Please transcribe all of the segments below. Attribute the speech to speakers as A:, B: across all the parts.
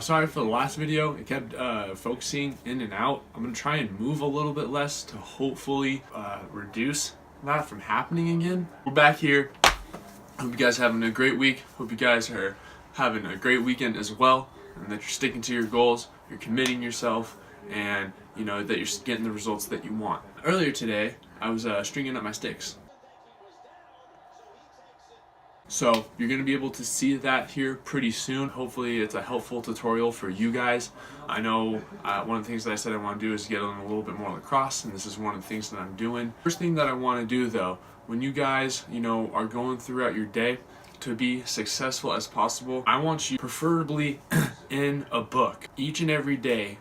A: sorry for the last video. It kept focusing in and out. I'm gonna try and move a little bit less to hopefully reduce that from happening again. We're back here. Hope you guys are having a great week. Hope you guys are having a great weekend as well, and that you're sticking to your goals, you're committing yourself, and you know that you're getting the results that you want. Earlier today, I was stringing up my sticks. So you're going to be able to see that here pretty soon. Hopefully it's a helpful tutorial for you guys. I know one of the things that I said I want to do is get on a little bit more lacrosse, and this is one of the things that I'm doing. First thing that I want to do though, when you guys, are going throughout your day to be successful as possible, I want you preferably in a book. Each and every day,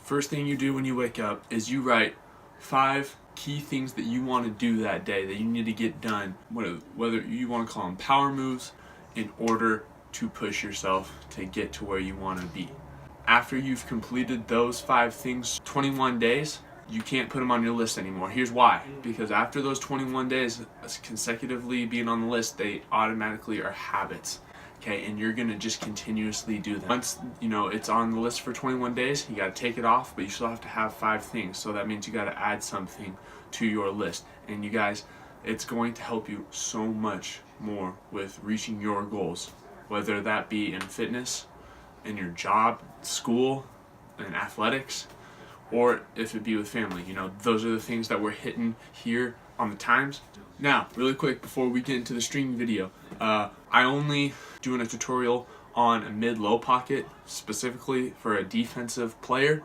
A: first thing you do when you wake up is you write 5 key things that you want to do that day, that you need to get done, whether you want to call them power moves, in order to push yourself to get to where you want to be. After you've completed those 5 things, 21 days, you can't put them on your list anymore. Here's why. Because after those 21 days consecutively being on the list, they automatically are habits. Okay, and you're gonna just continuously do that. Once it's on the list for 21 days, you gotta take it off, but you still have to have 5 things. So that means you gotta add something to your list. And you guys, it's going to help you so much more with reaching your goals, whether that be in fitness, in your job, school, in athletics, or if it be with family. Those are the things that we're hitting here on the times. Now, really quick before we get into the string video, I only doing a tutorial on a mid-low pocket specifically for a defensive player.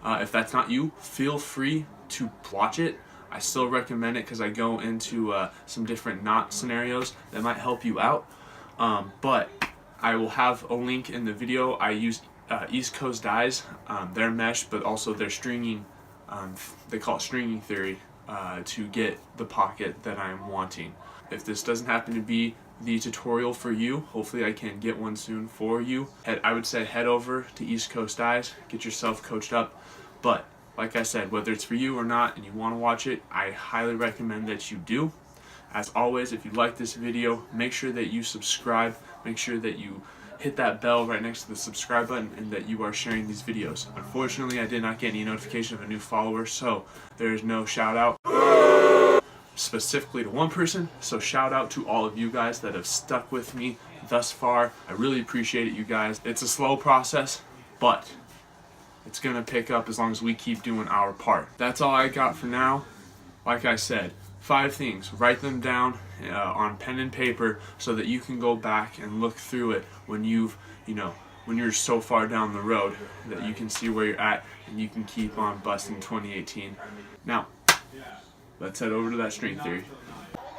A: If that's not you, feel free to watch it. I still recommend it because I go into some different knot scenarios that might help you out. But I will have a link in the video. I use East Coast dyes, their mesh, but also their stringing, they call it stringing theory, to get the pocket that I'm wanting. If this doesn't happen to be the tutorial for you, hopefully I can get one soon for you. I would say head over to East Coast Dyes, get yourself coached up. But like I said, whether it's for you or not and you want to watch it, I highly recommend that you do. As always, if you like this video, make sure that you subscribe, make sure that you hit that bell right next to the subscribe button, and that you are sharing these videos. Unfortunately, I did not get any notification of a new follower, so there is no shout out specifically to one person. So shout out to all of you guys that have stuck with me thus far. I really appreciate it, you guys. It's a slow process, but it's gonna pick up as long as we keep doing our part. That's all I got for now. Like I said, 5 things, write them down on pen and paper so that you can go back and look through it when when you're so far down the road that you can see where you're at and you can keep on busting 2018. Now, let's head over to that string theory.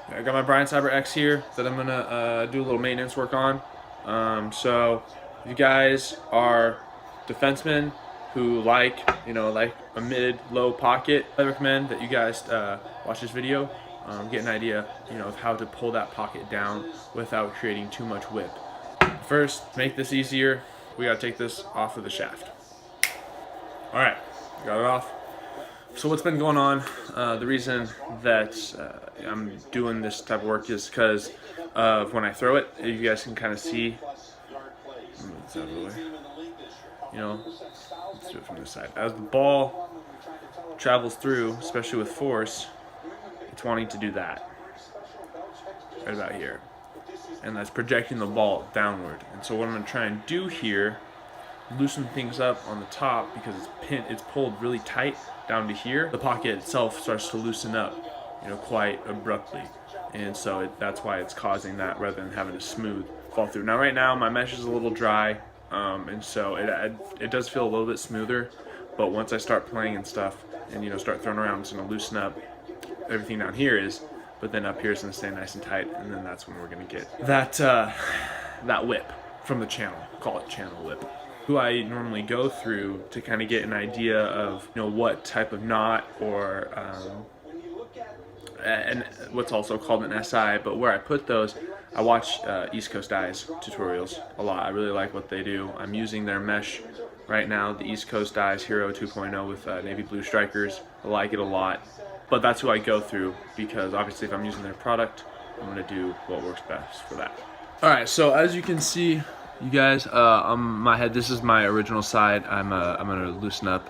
A: I got my Brine Cyber X here that I'm gonna do a little maintenance work on. So if you guys are defensemen who like a mid-low pocket, I recommend that you guys watch this video, get an idea of how to pull that pocket down without creating too much whip. First, to make this easier, we gotta take this off of the shaft. All right, got it off. So what's been going on, the reason that I'm doing this type of work is because of when I throw it. You guys can kind of see, let's out of the way. Let's do it from this side. As the ball travels through, especially with force, it's wanting to do that right about here, and that's projecting the ball downward. And so what I'm going to try and do here, loosen things up on the top because it's pulled really tight down to here. The pocket itself starts to loosen up, quite abruptly, and so that's why it's causing that rather than having a smooth fall through. Now right now my mesh is a little dry, and so it does feel a little bit smoother, but once I start playing and stuff and start throwing around, it's going to loosen up. Everything down here is, but then up here is going to stay nice and tight, and then that's when we're going to get that whip from the channel. Call it channel whip. Who I normally go through to kind of get an idea of what type of knot or and what's also called an SI, but where I put those, I watch East Coast Dyes tutorials a lot. I really like what they do. I'm using their mesh right now, the East Coast Dyes Hero 2.0 with navy blue strikers. I like it a lot, but that's who I go through because obviously if I'm using their product, I'm going to do what works best for that. All right, so as you can see, You guys, on my head, this is my original side. I'm gonna loosen up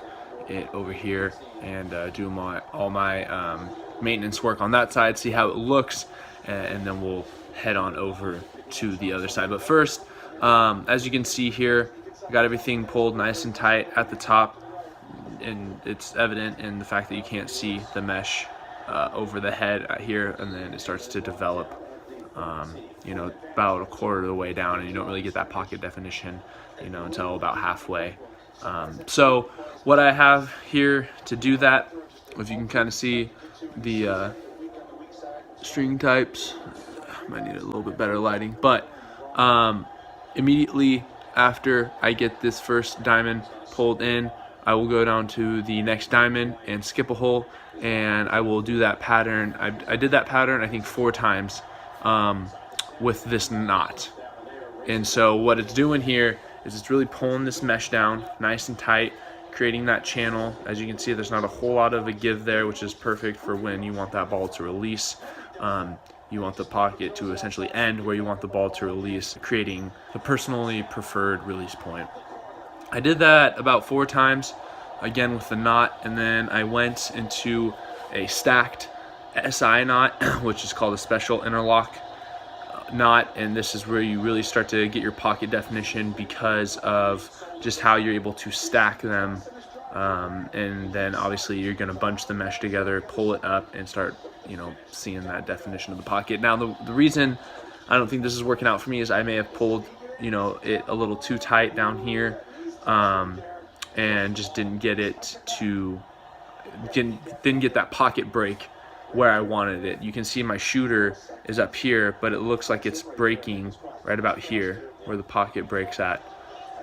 A: it over here and do all my maintenance work on that side, see how it looks, and then we'll head on over to the other side. But first, as you can see here, I got everything pulled nice and tight at the top, and it's evident in the fact that you can't see the mesh over the head here, and then it starts to develop, you know, about a quarter of the way down, and you don't really get that pocket definition, you know, until about halfway. So what I have here to do that, if you can kind of see the string types, might need a little bit better lighting, but immediately after I get this first diamond pulled in, I will go down to the next diamond and skip a hole, and I will do that pattern. I did that pattern I think 4 times with this knot. And so what it's doing here is it's really pulling this mesh down nice and tight, creating that channel. As you can see, there's not a whole lot of a give there, which is perfect for when you want that ball to release. You want the pocket to essentially end where you want the ball to release, creating the personally preferred release point. I did that about 4 times, again with the knot, and then I went into a stacked SI knot, which is called a special interlock knot, and this is where you really start to get your pocket definition because of just how you're able to stack them, and then obviously you're going to bunch the mesh together, pull it up, and start, you know, seeing that definition of the pocket. Now the reason I don't think this is working out for me is I may have pulled, you know, it a little too tight down here, and just didn't get it to didn't get that pocket break where I wanted it. You can see my shooter is up here, but it looks like it's breaking right about here where the pocket breaks at.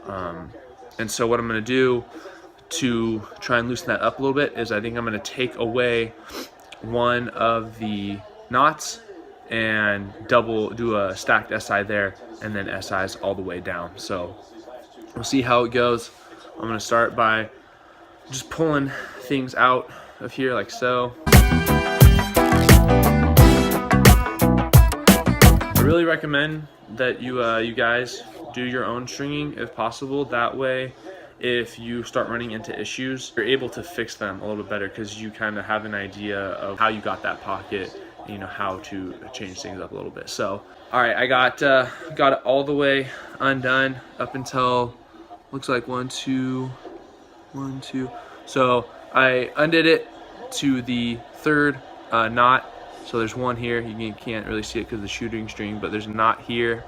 A: And so what I'm going to do to try and loosen that up a little bit is I think I'm going to take away one of the knots and do a stacked SI there, and then SIs all the way down. So we'll see how it goes. I'm going to start by just pulling things out of here like so. I really recommend that you guys do your own stringing if possible. That way, if you start running into issues, you're able to fix them a little bit better because you kind of have an idea of how you got that pocket, you know, how to change things up a little bit. So, all right, I got it all the way undone up until looks like 1, 2, 1, 2. So I undid it to the 3rd knot. So there's one here. You can't really see it because of the shooting string, but there's a knot here,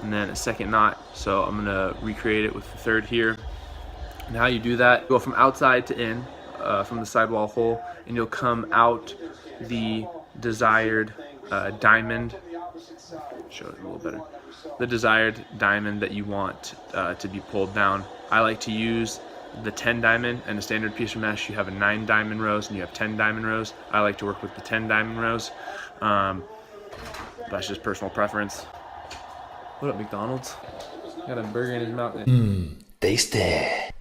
A: and then a 2nd knot. So I'm gonna recreate it with the 3rd here. And how you do that, go from outside to in, from the sidewall hole, and you'll come out the desired diamond. Show it a little better. The desired diamond that you want to be pulled down. I like to use the 10 diamond. And a standard piece of mesh, you have a 9 diamond rows and you have 10 diamond rows. I like to work with the 10 diamond rows. That's just personal preference. What up, McDonald's? Got a burger in his mouth.
B: Tasty.
A: And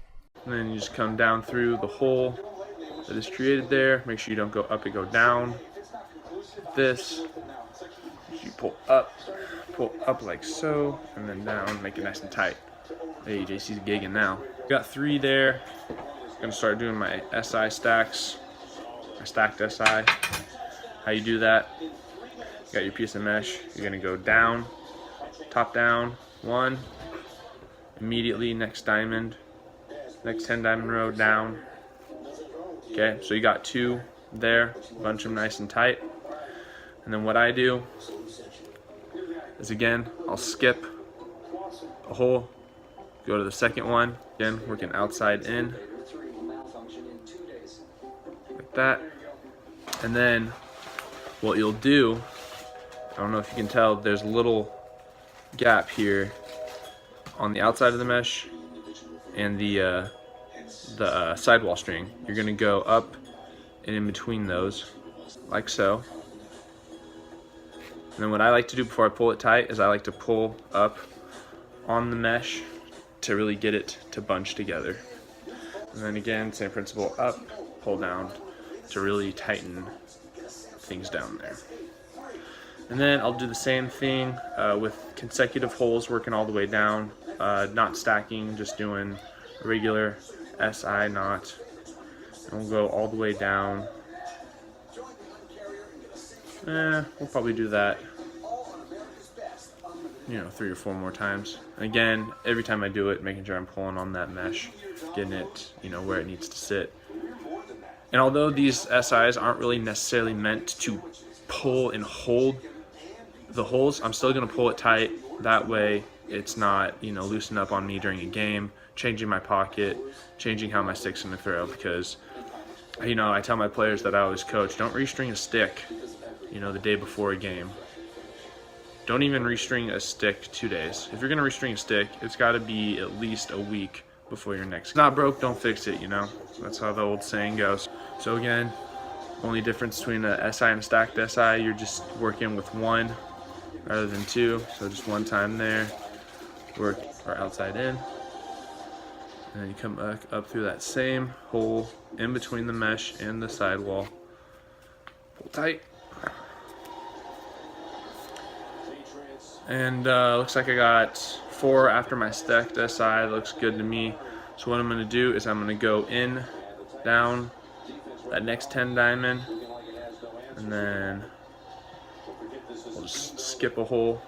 A: then you just come down through the hole that is created there. Make sure you don't go up and go down. This, you pull up like so, and then down, make it nice and tight. Hey, JC's gigging now. Got 3 there. I'm gonna start doing my SI stacks, my stacked SI. How you do that? You got your piece of mesh. You're gonna go down, top down, 1. Immediately next diamond, next 10 diamond row down. Okay, so you got 2 there. Bunch them nice and tight. And then what I do is, again, I'll skip a hole, go to the 2nd one, again working outside in like that. And then what you'll do, I don't know if you can tell, there's a little gap here on the outside of the mesh and the sidewall string. You're gonna go up and in between those like so. And then what I like to do before I pull it tight is I like to pull up on the mesh to really get it to bunch together. And then again, same principle, up, pull down to really tighten things down there. And then I'll do the same thing with consecutive holes, working all the way down, not stacking, just doing a regular SI knot. And we'll go all the way down. We'll probably do that, 3 or 4 more times. And again, every time I do it, making sure I'm pulling on that mesh, getting it, where it needs to sit. And although these SIs aren't really necessarily meant to pull and hold the holes, I'm still going to pull it tight. That way it's not, loosen up on me during a game, changing my pocket, changing how my stick's going to throw. Because, I tell my players that I always coach, don't restring a stick, the day before a game. Don't even restring a stick 2 days. If you're going to restring a stick, it's got to be at least a week before your next. If it's not broke, don't fix it, That's how the old saying goes. So again, only difference between a SI and a stacked SI, you're just working with one rather than two. So just one time there, work our outside in. And then you come back up through that same hole in between the mesh and the sidewall. Pull tight. And looks like I got 4 after my stacked SI. Looks good to me. So what I'm going to do is I'm going to go in, down that next 10 diamond, and then we'll just skip a hole,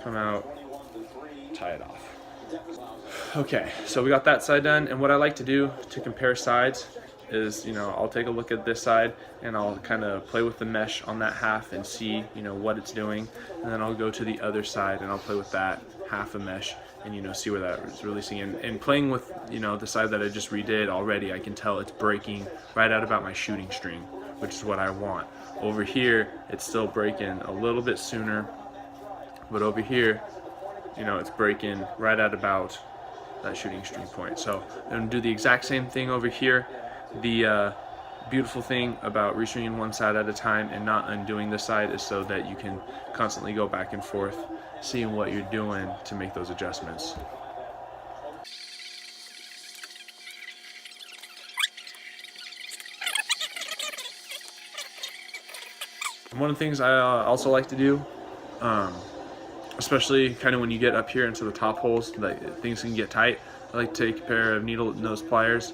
A: come out, tie it off. Okay, so we got that side done, and what I like to do to compare sides is, I'll take a look at this side and I'll kind of play with the mesh on that half and see, what it's doing, and then I'll go to the other side and I'll play with that half a mesh and, see where that is releasing. And playing with, the side that I just redid already, I can tell it's breaking right out about my shooting string, which is what I want. Over here, it's still breaking a little bit sooner, but over here, it's breaking right at about that shooting string point. So I'm gonna do the exact same thing over here. The beautiful thing about restringing one side at a time and not undoing this side is so that you can constantly go back and forth, seeing what you're doing to make those adjustments. One of the things I also like to do, especially kind of when you get up here into the top holes, like things can get tight, I like to take a pair of needle nose pliers,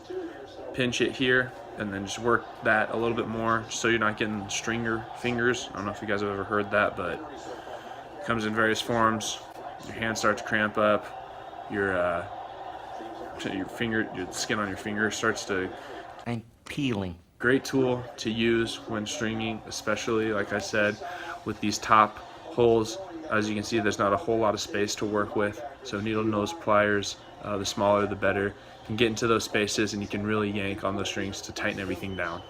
A: pinch it here, and then just work that a little bit more, just so you're not getting stringer fingers. I don't know if you guys have ever heard that, but it comes in various forms. Your hands start to cramp up, your skin on your finger starts to...
B: I'm peeling.
A: Great tool to use when stringing, especially, like I said, with these top holes. As you can see, there's not a whole lot of space to work with, so needle nose pliers, the smaller the better. You can get into those spaces and you can really yank on those strings to tighten everything down.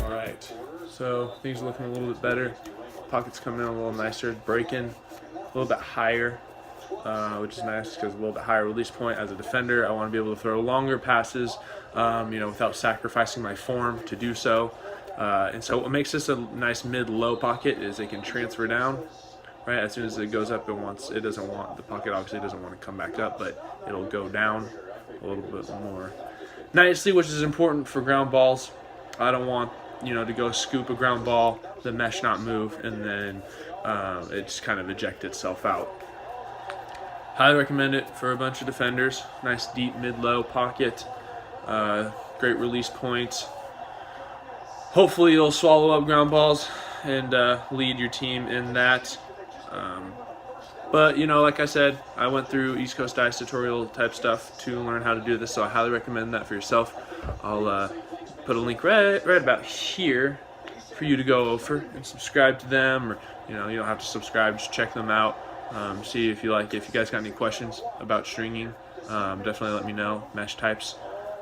A: Alright, so things are looking a little bit better. Pocket's coming in a little nicer, breaking a little bit higher, which is nice because a little bit higher release point. As a defender, I want to be able to throw longer passes, without sacrificing my form to do so. And so what makes this a nice mid-low pocket is it can transfer down, right? As soon as it goes up, the pocket obviously doesn't want to come back up, but it'll go down a little bit more nicely, which is important for ground balls. I don't want to go scoop a ground ball, the mesh not move, and then it just kind of eject itself out. Highly recommend it for a bunch of defenders. Nice deep mid-low pocket, great release points. Hopefully you'll swallow up ground balls and lead your team in that. But like I said, I went through East Coast Dice tutorial type stuff to learn how to do this, so I highly recommend that for yourself. I'll put a link right about here for you to go over and subscribe to them, or you don't have to subscribe, just check them out, see if you like it. If you guys got any questions about stringing, definitely let me know. Mesh types,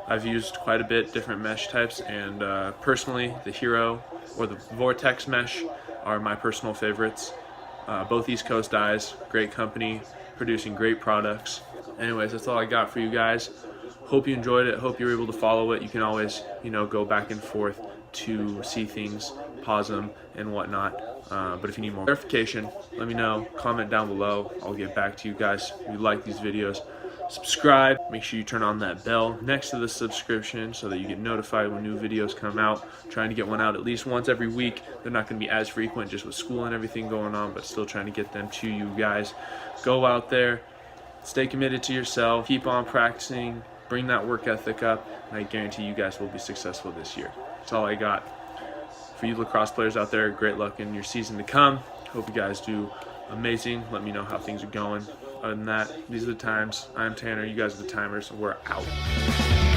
A: I've used quite a bit different mesh types, and personally the Hero or the Vortex mesh are my personal favorites. Both East Coast Dies, great company, producing great products. Anyways, that's all I got for you guys. hope you enjoyed it. Hope you were able to follow it. You can always, go back and forth to see things, pause them, and whatnot. But if you need more clarification, let me know. Comment down below. I'll get back to you guys. If you like these videos, subscribe. Make sure you turn on that bell next to the subscription so that you get notified when new videos come out. Trying to get one out at least once every week. They're not going to be as frequent just with school and everything going on, but still trying to get them to you guys. Go out there, stay committed to yourself, keep on practicing, bring that work ethic up, and I guarantee you guys will be successful this year. That's all I got. For you lacrosse players out there, great luck in your season to come. Hope you guys do amazing. Let me know how things are going. Other than that, these are the times. I'm Tanner. You guys are the timers. We're out.